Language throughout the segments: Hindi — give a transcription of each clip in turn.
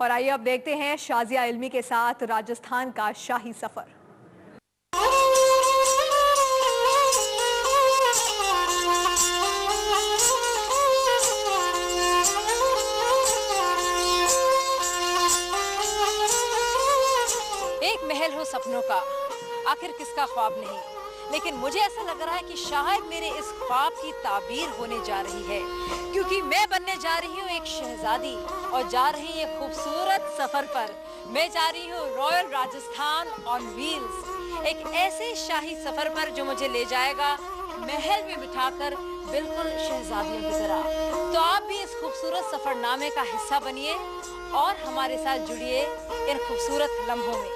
और आइए अब देखते हैं शाजिया इल्मी के साथ राजस्थान का शाही सफर। एक महल हो सपनों का, आखिर किसका ख्वाब नहीं, लेकिन मुझे ऐसा लग रहा है कि शायद मेरे इस ख्वाब की ताबीर होने जा रही है, क्योंकि मैं बनने जा रही हूँ एक शहजादी और जा रही एक खूबसूरत सफर पर। मैं जा रही हूँ रॉयल राजस्थान ऑन व्हील्स, एक ऐसे शाही सफर पर जो मुझे ले जाएगा महल में बिठाकर बिल्कुल शहजादियों की तरह। तो आप भी इस खूबसूरत सफरनामे का हिस्सा बनिए और हमारे साथ जुड़िए इन खूबसूरत लम्हों में।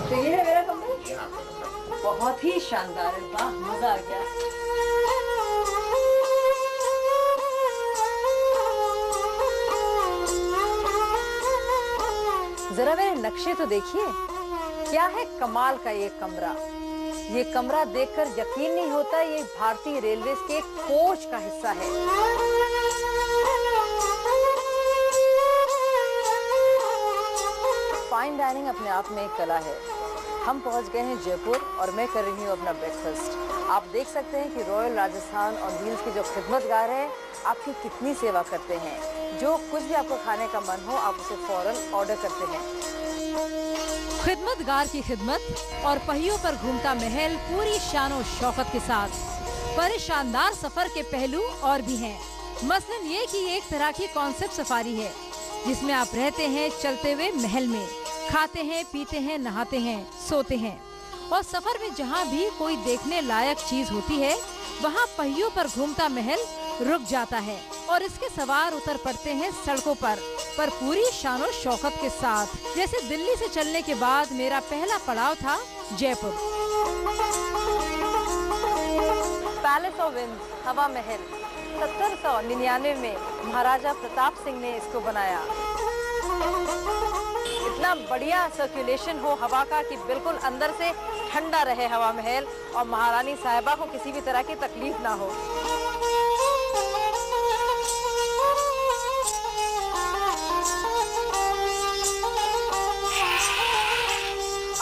तो ये है मेरा कमरा, बहुत ही शानदार है, वाह मजा आ गया। जरा मेरे नक्शे तो देखिए, क्या है कमाल का ये कमरा। ये कमरा देखकर यकीन नहीं होता ये भारतीय रेलवे के कोच का हिस्सा है। फाइन डाइनिंग अपने आप में एक कला है। हम पहुंच गए हैं जयपुर और मैं कर रही हूँ अपना ब्रेकफास्ट। आप देख सकते हैं कि रॉयल राजस्थान और व्हील्स के जो खिदमतगार हैं आपकी कितनी सेवा करते हैं। जो कुछ भी आपको खाने का मन हो आप उसे फौरन ऑर्डर करते हैं। खिदमतगार की खिदमत और पहियों पर घूमता महल पूरी शानो शौकत के साथ। पर इस शानदार सफर के पहलू और भी हैं। मसलन ये कि एक तरह की कॉन्सेप्ट सफारी है जिसमें आप रहते हैं चलते हुए महल में, खाते हैं, पीते हैं, नहाते हैं, सोते हैं और सफर में जहाँ भी कोई देखने लायक चीज होती है वहाँ पहियों पर घूमता महल रुक जाता है और इसके सवार उतर पड़ते हैं सड़कों पर पूरी शानो शौकत के साथ। जैसे दिल्ली से चलने के बाद मेरा पहला पड़ाव था जयपुर। पैलेस ऑफ विंड्स, हवा महल, 1799 में महाराजा प्रताप सिंह ने इसको बनाया। इतना बढ़िया सर्कुलेशन हो हवा का कि बिल्कुल अंदर से ठंडा रहे हवा महल और महारानी साहिबा को किसी भी तरह की तकलीफ ना हो।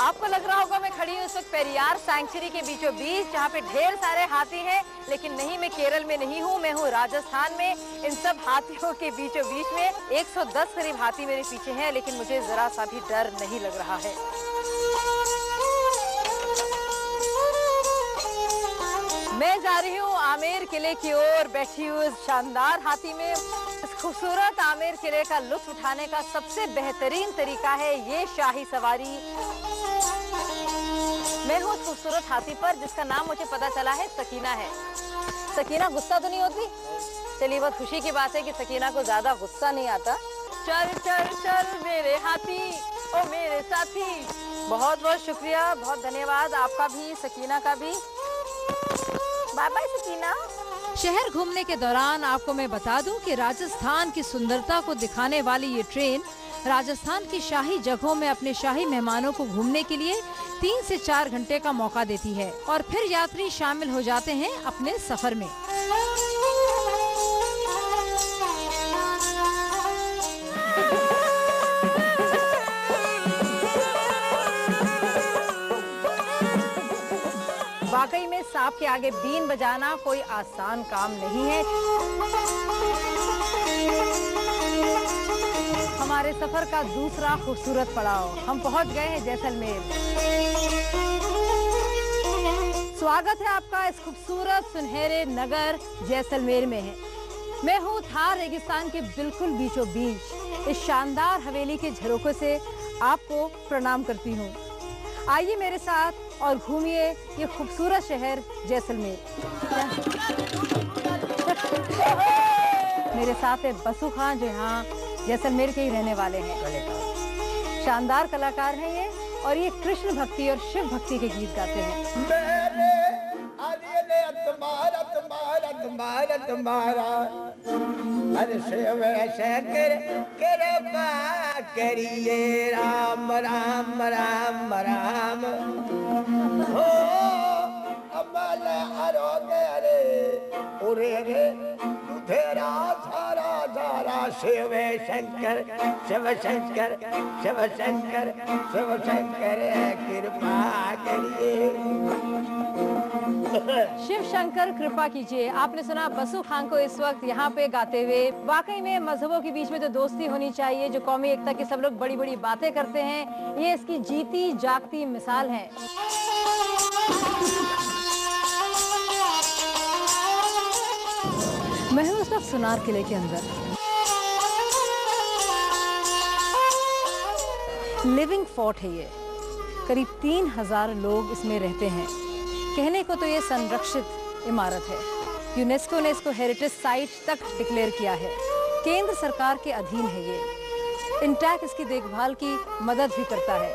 आपको लग रहा होगा मैं खड़ी हूँ इस वक्त पेरियार सैंक्चुरी के बीचों बीच, जहाँ पे ढेर सारे हाथी हैं, लेकिन नहीं, मैं केरल में नहीं हूँ, मैं हूँ राजस्थान में। इन सब हाथियों के बीचों बीच में 110 करीब हाथी मेरे पीछे हैं, लेकिन मुझे जरा सा भी डर नहीं लग रहा है। मैं जा रही हूँ आमेर किले की ओर, बैठी हूँ इस शानदार हाथी में। इस खूबसूरत आमेर किले का लुत्फ उठाने का सबसे बेहतरीन तरीका है ये शाही सवारी। मैं हूँ उस खूबसूरत हाथी पर जिसका नाम मुझे पता चला है सकीना है। सकीना गुस्सा तो नहीं होती? चलिए, बहुत खुशी की बात है कि सकीना को ज्यादा गुस्सा नहीं आता। चल चल चल मेरे हाथी ओ मेरे साथी। बहुत बहुत शुक्रिया, बहुत धन्यवाद आपका भी, सकीना का भी। Bye bye Sakina. शहर घूमने के दौरान आपको मैं बता दूं कि राजस्थान की सुंदरता को दिखाने वाली ये ट्रेन राजस्थान की शाही जगहों में अपने शाही मेहमानों को घूमने के लिए 3 से 4 घंटे का मौका देती है और फिर यात्री शामिल हो जाते हैं अपने सफर में। वाकई में सांप के आगे बीन बजाना कोई आसान काम नहीं है। हमारे सफर का दूसरा खूबसूरत पड़ाव, हम पहुंच गए हैं जैसलमेर। स्वागत है आपका इस खूबसूरत सुनहरे नगर जैसलमेर में है। मैं हूँ थार रेगिस्तान के बिल्कुल बीचों बीच। इस शानदार हवेली के झरोकों से आपको प्रणाम करती हूँ। आइए मेरे साथ और घूमिए ये खूबसूरत शहर जैसलमेर। मेरे साथ है बसु खान, जो यहाँ जैसलमेर के ही रहने वाले हैं। शानदार कलाकार हैं ये और ये कृष्ण भक्ति और शिव भक्ति के गीत गाते हैं। करिए राम राम राम राम हो अमल आरोग्य रे उरे रे तुधेरा सारा शिव शंकर शिव शंकर शिव शंकर शिव शंकर कृपा करिए। शिव शंकर कृपा कीजिए। आपने सुना बसु खान को इस वक्त यहाँ पे गाते हुए। वाकई में मजहबों के बीच में जो दोस्ती होनी चाहिए, जो कौमी एकता की सब लोग बड़ी बड़ी बातें करते हैं, ये इसकी जीती जागती मिसाल है। मैं हूँ उस वक्त सुनार किले के अंदर। लिविंग फोर्ट है ये। करीब 3000 लोग इसमें रहते हैं। कहने को तो ये संरक्षित इमारत है। यूनेस्को ने इसको हेरिटेज साइट तक डिक्लेयर किया है। केंद्र सरकार के अधीन है ये। इंटैक इसकी देखभाल की मदद भी करता है।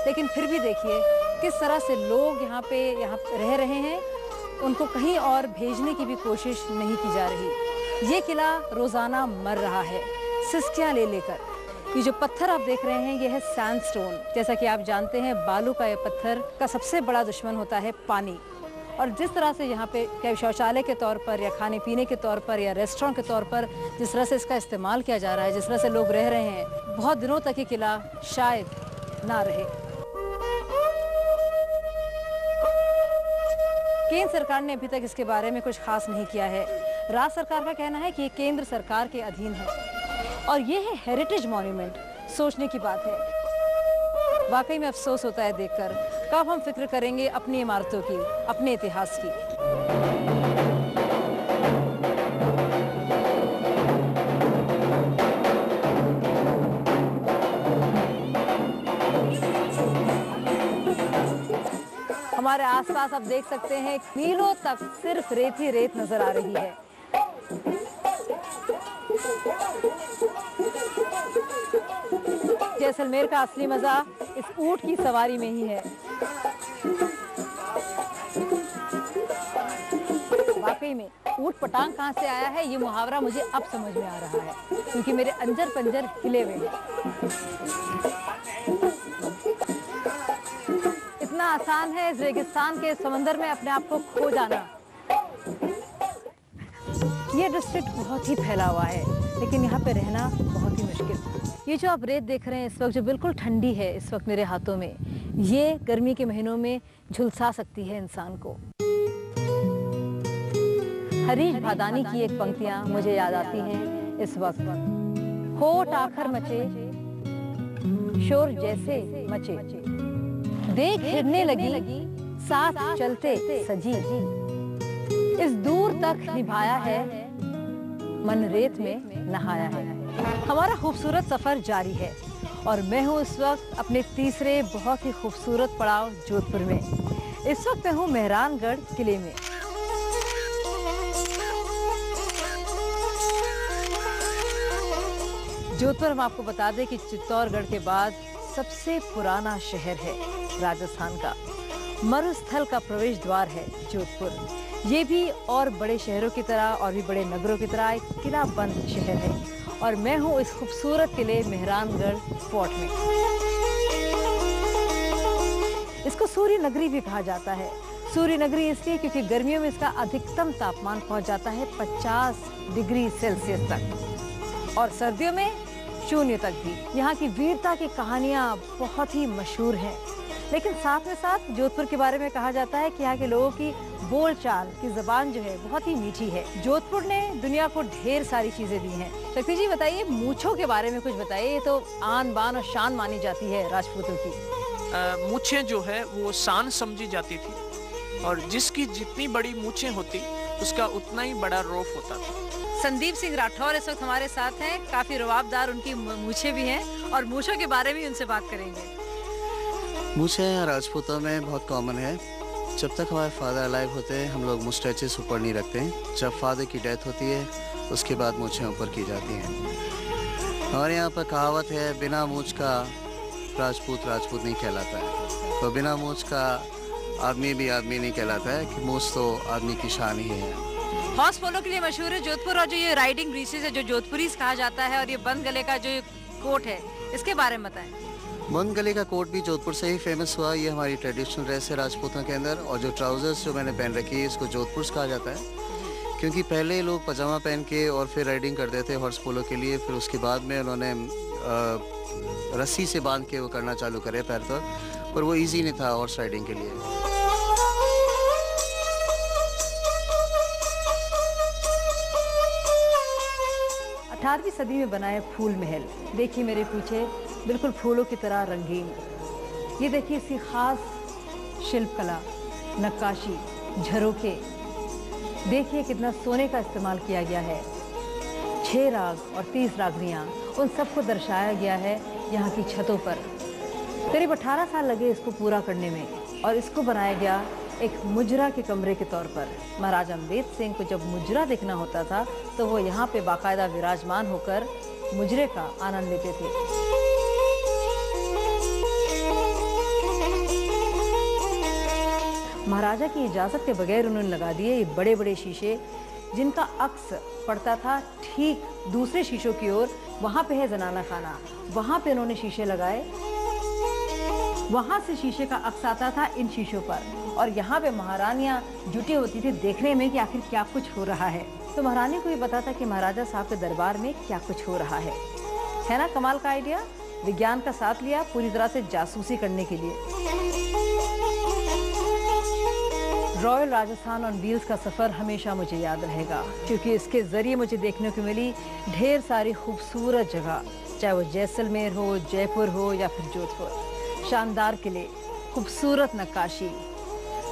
लेकिन फिर भी देखिए किस तरह से लोग यहाँ रह रहे हैं। उनको कहीं और भेजने की भी कोशिश नहीं की जा रही। ये किला रोजाना मर रहा है सिस्कियाँ ले लेकर। ये जो पत्थर आप देख रहे हैं ये है सैंडस्टोन। जैसा कि आप जानते हैं बालू का ये पत्थर का सबसे बड़ा दुश्मन होता है पानी। और जिस तरह से यहाँ पे क्या शौचालय के तौर पर या खाने पीने के तौर पर या रेस्टोरेंट के तौर पर जिस तरह से इसका इस्तेमाल किया जा रहा है, जिस तरह से लोग रह रहे हैं, बहुत दिनों तक ये किला शायद ना रहे। केंद्र सरकार ने अभी तक इसके बारे में कुछ खास नहीं किया है। राज्य सरकार का कहना है कि ये केंद्र सरकार के अधीन है और ये है हेरिटेज मॉन्यूमेंट। सोचने की बात है। वाकई में अफसोस होता है देखकर। कब हम फिक्र करेंगे अपनी इमारतों की, अपने इतिहास की। हमारे आसपास आप देख सकते हैं मीलों तक सिर्फ रेत ही रेत नजर आ रही है। जैसलमेर का असली मजा इस ऊंट की सवारी में ही है। वाकई में ऊंट पटांग कहाँ से आया है, ये मुहावरा मुझे अब समझ में आ रहा है, क्योंकि मेरे अंजर पंजर हिले हुए हैं। इतना आसान है इस रेगिस्तान के समंदर में अपने आप को खो जाना। ये डिस्ट्रिक्ट बहुत ही फैला हुआ है, लेकिन यहाँ पे रहना बहुत ही मुश्किल। ये जो आप रेत देख रहे हैं इस वक्त, जो बिल्कुल ठंडी है इस वक्त मेरे हाथों में, ये गर्मी के महीनों में झुलसा सकती है इंसान को। हरीश भादानी की एक पंक्तियां मुझे याद आती हैं इस वक्त। होठ आखर मचे शोर जैसे मचे, देख हिरने लगी साथ चलते सजी, इस दूर तक निभाया है मन रेत में नहाया है। हमारा खूबसूरत सफर जारी है और मैं हूँ इस वक्त अपने तीसरे बहुत ही खूबसूरत पड़ाव जोधपुर में। इस वक्त मैं हूँ मेहरानगढ़ किले में। जोधपुर हम आपको बता दें कि चित्तौड़गढ़ के बाद सबसे पुराना शहर है राजस्थान का। मरुस्थल का प्रवेश द्वार है जोधपुर। ये भी और बड़े शहरों की तरह और भी बड़े नगरों की तरह एक किला बंद शहर है और मैं हूँ इस खूबसूरत किले मेहरानगढ़ फोर्ट में। इसको सूर्य नगरी भी कहा जाता है। सूर्य नगरी इसलिए क्योंकि गर्मियों में इसका अधिकतम तापमान पहुँच जाता है 50 डिग्री सेल्सियस तक और सर्दियों में 0 तक भी। यहाँ की वीरता की कहानियाँ बहुत ही मशहूर हैं, लेकिन साथ में साथ जोधपुर के बारे में कहा जाता है कि यहाँ के लोगों की बोलचाल की ज़बान जो है बहुत ही मीठी है। जोधपुर ने दुनिया को ढेर सारी चीज़ें दी हैं। शक्ति जी बताइए, मूंछों के बारे में कुछ बताइए। ये तो आन बान और शान मानी जाती है राजपूतों की। मूंछें जो है वो शान समझी जाती थी और जिसकी जितनी बड़ी मूंछें होती उसका उतना ही बड़ा रौफ होता था। संदीप सिंह राठौर इस वक्त हमारे साथ हैं। काफी रवाबदार उनकी मूंछें भी हैं और मूंछों के बारे में उनसे बात करेंगे। मूंछें राजपूतों में बहुत कॉमन है। जब तक हमारे फादर अलाइव होते हैं हम लोग मुस्टैचेस ऊपर नहीं रखते हैं। जब फादर की डेथ होती है उसके बाद मूंछें ऊपर की जाती हैं। हमारे यहाँ पर कहावत है, बिना मूंछ का राजपूत राजपूत नहीं कहलाता है। तो बिना मूंछ का आदमी भी आदमी नहीं कहलाता है कि मूंछ तो आदमी की शान ही है। हॉर्स पोलो के लिए मशहूर है जोधपुर और जो ये राइडिंग ब्रीसेस है जो जोधपुरीज कहा जाता है और ये बंद गले का जो कोट है इसके बारे में बताएं। बंद गले का कोट भी जोधपुर से ही फेमस हुआ। ये हमारी ट्रेडिशनल ड्रेस है राजपूतों के अंदर। और जो ट्राउजर्स जो मैंने पहन रखी है इसको जोधपुर कहा जाता है। क्योंकि पहले लोग पजामा पहन के और फिर राइडिंग करते थे हॉर्स पोलो के लिए, फिर उसके बाद में उन्होंने रस्सी से बांध के वो करना चालू करे पैर पर वो इजी नहीं था हॉर्स राइडिंग के लिए। 18वीं सदी में बना है फूल महल। देखिए मेरे पीछे बिल्कुल फूलों की तरह रंगीन। ये देखिए इसकी खास शिल्पकला, नक्काशी, झरोखे। देखिए कितना सोने का इस्तेमाल किया गया है। 6 राग और 30 रागनियाँ, उन सबको दर्शाया गया है यहाँ की छतों पर। करीब 18 साल लगे इसको पूरा करने में और इसको बनाया गया एक मुजरा के कमरे के तौर पर। महाराजा अमृत सिंह को जब मुजरा देखना होता था तो वो यहाँ पे बाकायदा विराजमान होकर मुजरे का आनंद लेते थे। महाराजा की इजाजत के बगैर उन्होंने लगा दिए ये बड़े बड़े शीशे, जिनका अक्स पड़ता था ठीक दूसरे शीशों की ओर। वहाँ पे है जनाना खाना, वहाँ पे उन्होंने शीशे लगाए। वहाँ से शीशे का अक्स आता था इन शीशों पर और यहाँ पे महारानियाँ जुटी होती थी देखने में कि आखिर क्या कुछ हो रहा है। तो महारानी को ये पता था कि महाराजा साहब के दरबार में क्या कुछ हो रहा है ना कमाल का आइडिया। विज्ञान का साथ लिया पूरी तरह से जासूसी करने के लिए। रॉयल राजस्थान ऑन व्हील्स का सफ़र हमेशा मुझे याद रहेगा, क्योंकि इसके ज़रिए मुझे देखने को मिली ढेर सारी खूबसूरत जगह, चाहे वो जैसलमेर हो, जयपुर हो या फिर जोधपुर। शानदार किले, खूबसूरत नक्काशी,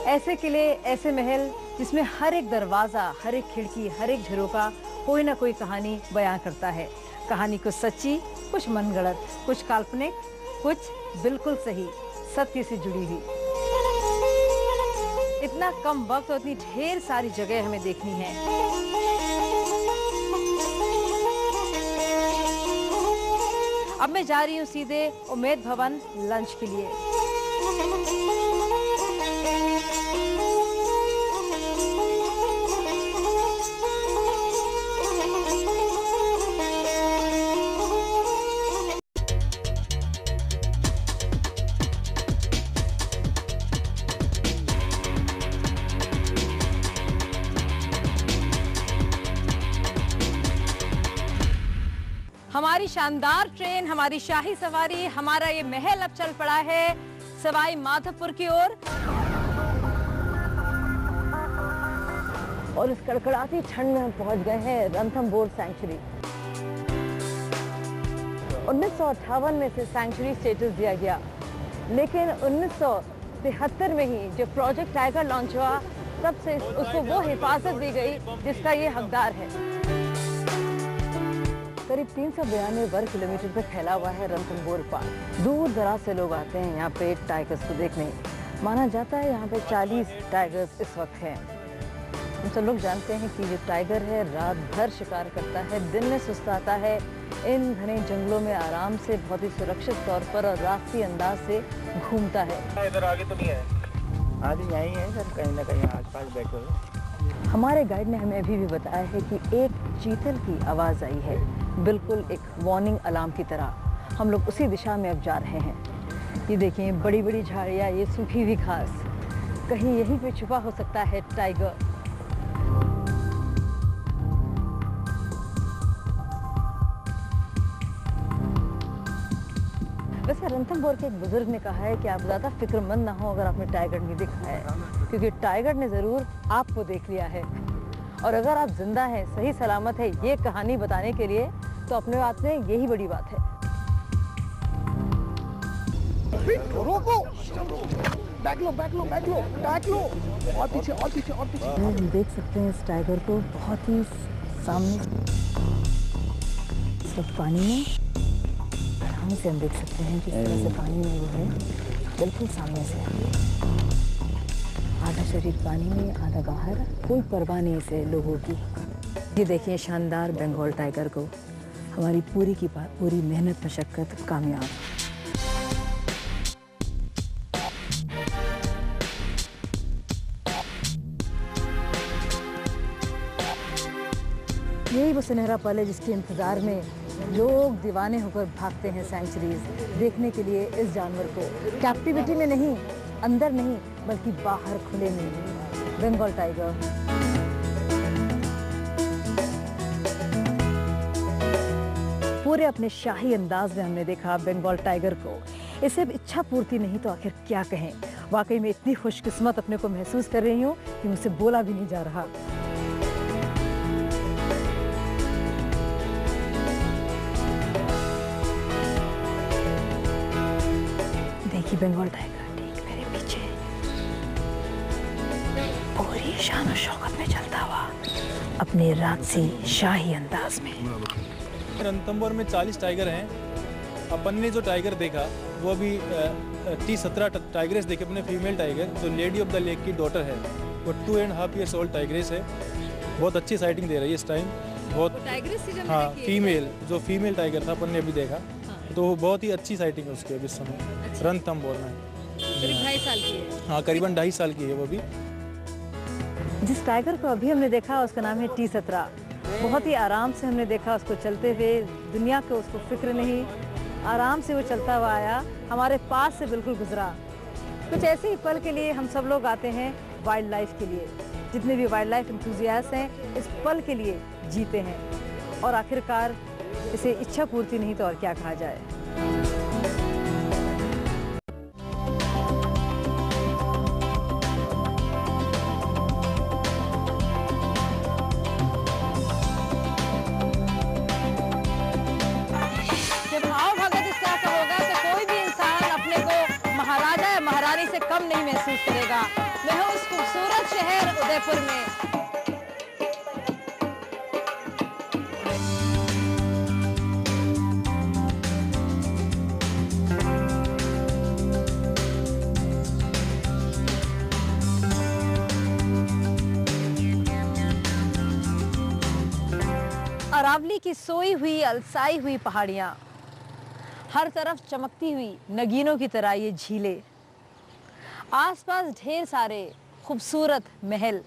ऐसे किले, ऐसे महल जिसमें हर एक दरवाज़ा, हर एक खिड़की, हर एक झरोका कोई ना कोई कहानी बयां करता है। कहानी कुछ सच्ची, कुछ मनगढ़ंत, कुछ काल्पनिक, कुछ बिल्कुल सही, सत्य से जुड़ी हुई। इतना कम वक्त और इतनी ढेर सारी जगह हमें देखनी है। अब मैं जा रही हूँ सीधे उम्मेद भवन लंच के लिए। हमारी शानदार ट्रेन, हमारी शाही सवारी, हमारा ये महल अब चल पड़ा है सवाई माधोपुर की ओर। और इस कड़कड़ाती ठंड में हम पहुंच गए हैं रणथंभौर सैंक्चुरी। 1958 में इसे सैंक्चुरी स्टेटस दिया गया, लेकिन 1973 में ही जब प्रोजेक्ट टाइगर लॉन्च हुआ तब से उसको वो हिफाजत दी गई जिसका ये हकदार है। करीब 392 वर्ग किलोमीटर पर फैला हुआ है रणथंभौर पार्क। दूर दराज से लोग आते हैं यहाँ पे टाइगर्स को देखने। माना जाता है यहाँ पे 40 टाइगर्स इस वक्त हैं। हम सब लोग जानते हैं कि जो टाइगर है रात भर शिकार करता है, दिन में सुस्ताता है, इन घने जंगलों में आराम से बहुत ही सुरक्षित तौर पर और राष्ट्रीय अंदाज से घूमता है। इधर आगे तो नहीं है, आगे यहीं है सर, कहीं ना कहीं आसपास बैठे हुए। हमारे गाइड ने हमें अभी भी बताया है कि एक चीतल की आवाज़ आई है, बिल्कुल एक वार्निंग अलार्म की तरह। हम लोग उसी दिशा में अब जा रहे हैं। ये देखिए बड़ी बड़ी झाड़ियाँ, ये सूखी हुई घास, कहीं यहीं पे छुपा हो सकता है टाइगर। वैसे रणथंभौर के एक बुजुर्ग ने कहा है कि आप ज़्यादा फिक्रमंद ना हो अगर आपने टाइगर नहीं देखा है, क्योंकि टाइगर ने ज़रूर आपको देख लिया है। और अगर आप जिंदा हैं, सही सलामत है, ये कहानी बताने के लिए, तो अपने बात में यही बड़ी बात है। रोको, बैक लो, बैक लो, बैक लो, बैक लो, और पीछे, और पीछे, और पीछे। हम देख सकते हैं इस टाइगर को बहुत ही सामने, सब पानी में आराम से हम देख सकते हैं किस तरह से पानी में वो है, बिल्कुल सामने से। आधा शरीर पानी में, आधा बाहर, कोई परवाह नहीं इसे लोगों की। ये देखिए शानदार बंगाल टाइगर को, हमारी पूरी की पूरी मेहनत मशक्कत कामयाब। यही वो सुनहरा पल है जिसके इंतजार में लोग दीवाने होकर भागते हैं सैंक्चुरीज देखने के लिए इस जानवर को। कैप्टिविटी में नहीं, अंदर नहीं, बल्कि बाहर खुले में। बंगाल टाइगर। पूरे अपने शाही अंदाज में हमने देखा बंगाल टाइगर को। इसे अब इच्छा पूर्ति नहीं तो आखिर क्या कहें। वाकई में इतनी खुशकिस्मत अपने को महसूस कर रही हूँ कि मुझसे बोला भी नहीं जा रहा। देखिए बंगाल टाइगर ठीक मेरे पीछे पूरी शान और शौकत में चलता हुआ अपने राजसी शाही अंदाज में। रणथंभौर में 40 टाइगर हैं। अपन ने जो टाइगर देखा वो अभी T17 टाइग्रेस देखे अपने फीमेल टाइगर जो लेडी ऑफ द लेक की डॉटर है। वो 2.5 ईयर्स ओल्ड टाइग्रेस है। बहुत अच्छी साइटिंग दे रही है इस टाइम। बहुत हाँ फीमेल जो फीमेल टाइगर था अपन ने अभी देखा तो बहुत ही अच्छी साइटिंग है उसकी अभी इस समय रणथंभौर में। करीब 2.5 साल की है। हाँ करीबन 2.5 साल की है वो भी। जिस टाइगर को अभी हमने देखा उसका नाम है T17। बहुत ही आराम से हमने देखा उसको चलते हुए। दुनिया को उसको फिक्र नहीं, आराम से वो चलता हुआ आया, हमारे पास से बिल्कुल गुजरा। कुछ ऐसे ही पल के लिए हम सब लोग आते हैं वाइल्ड लाइफ के लिए। जितने भी वाइल्ड लाइफ एंथुसियास्ट हैं इस पल के लिए जीते हैं और आखिरकार इसे इच्छा पूर्ति नहीं तो और क्या कहा जाए। से कम नहीं महसूस करेगा। मैं हूँ उस खूबसूरत शहर उदयपुर में। अरावली की सोई हुई अलसाई हुई पहाड़ियां, हर तरफ चमकती हुई नगीनों की तरह ये झीलें, आसपास ढेर सारे खूबसूरत महल।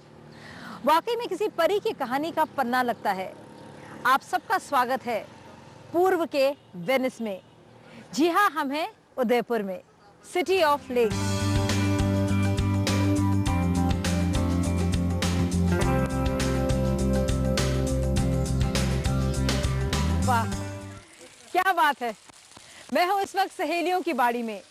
वाकई में किसी परी की कहानी का पन्ना लगता है। आप सबका स्वागत है पूर्व के वेनिस में। जी हाँ, हम हैं उदयपुर में, सिटी ऑफ लेक। वाह क्या बात है। मैं हूँ इस वक्त सहेलियों की बाड़ी में।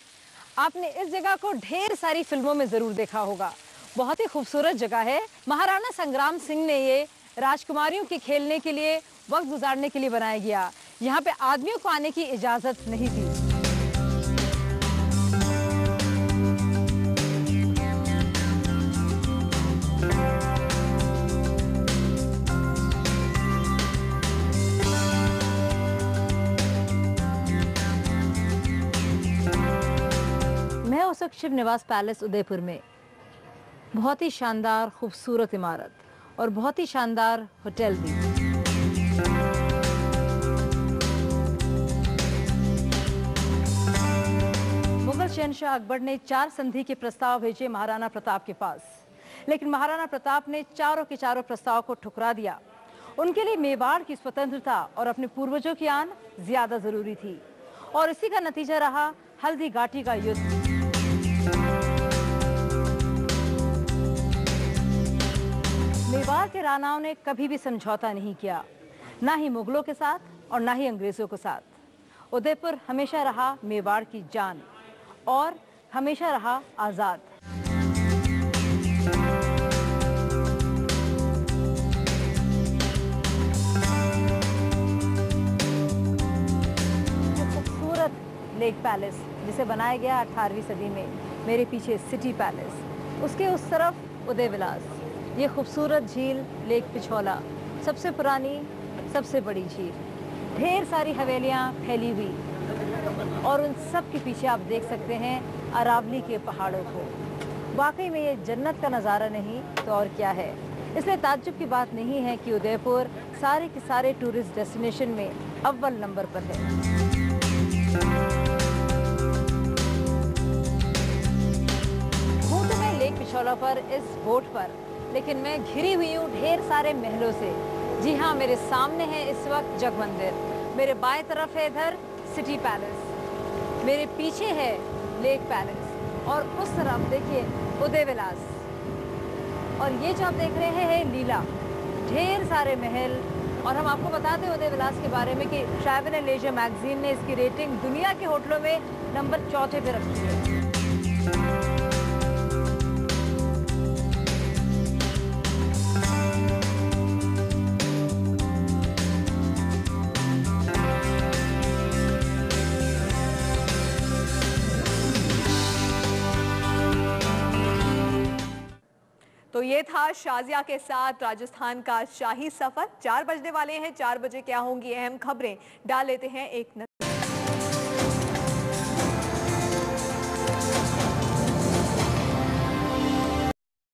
आपने इस जगह को ढेर सारी फिल्मों में जरूर देखा होगा। बहुत ही खूबसूरत जगह है। महाराणा संग्राम सिंह ने ये राजकुमारियों के खेलने के लिए, वक्त गुजारने के लिए बनाया गया। यहाँ पे आदमियों को आने की इजाजत नहीं थी। उस वक्त शिव निवास पैलेस उदयपुर में बहुत ही शानदार खूबसूरत इमारत और बहुत ही शानदार होटल भी। मुगल शहंशाह अकबर ने 4 संधि के प्रस्ताव भेजे महाराणा प्रताप के पास, लेकिन महाराणा प्रताप ने चारों के चारों प्रस्ताव को ठुकरा दिया। उनके लिए मेवाड़ की स्वतंत्रता और अपने पूर्वजों की आन ज्यादा जरूरी थी और इसी का नतीजा रहा हल्दी घाटी का युद्ध। मेवाड़ के राणाओं ने कभी भी समझौता नहीं किया, ना ही मुगलों के साथ और ना ही अंग्रेजों के साथ। उदयपुर हमेशा रहा मेवाड़ की जान और हमेशा रहा आजाद। खूबसूरत लेक पैलेस जिसे बनाया गया 18वीं सदी में, मेरे पीछे सिटी पैलेस, उसके उस तरफ उदय विलास। ये खूबसूरत झील लेक पिछोला, सबसे पुरानी सबसे बड़ी झील, ढेर सारी हवेलियाँ फैली हुई और उन सब के पीछे आप देख सकते हैं अरावली के पहाड़ों को। वाकई में ये जन्नत का नज़ारा नहीं तो और क्या है। इसलिए ताज्जुब की बात नहीं है कि उदयपुर सारे के सारे टूरिस्ट डेस्टिनेशन में अव्वल नंबर पर है। हूँ तो मैं लेक पिछोला पर इस बोट पर, लेकिन मैं घिरी हुई हूँ ढेर सारे महलों से। जी हाँ, मेरे सामने है इस वक्त जग मंदिर, मेरे बाएं तरफ है इधर सिटी पैलेस, मेरे पीछे है लेक पैलेस और उस तरफ देखिए उदय विलास। और ये जो आप देख रहे हैं लीला, ढेर सारे महल, और हम आपको बताते हैं उदय विलास के बारे में कि ट्रैवल एंड लेजर मैगजीन ने इसकी रेटिंग दुनिया के होटलों में नंबर 4 पे रखी है। तो ये था शाजिया के साथ राजस्थान का शाही सफर। 4 बजने वाले हैं, 4 बजे क्या होंगी अहम खबरें, डाल लेते हैं एक नजर।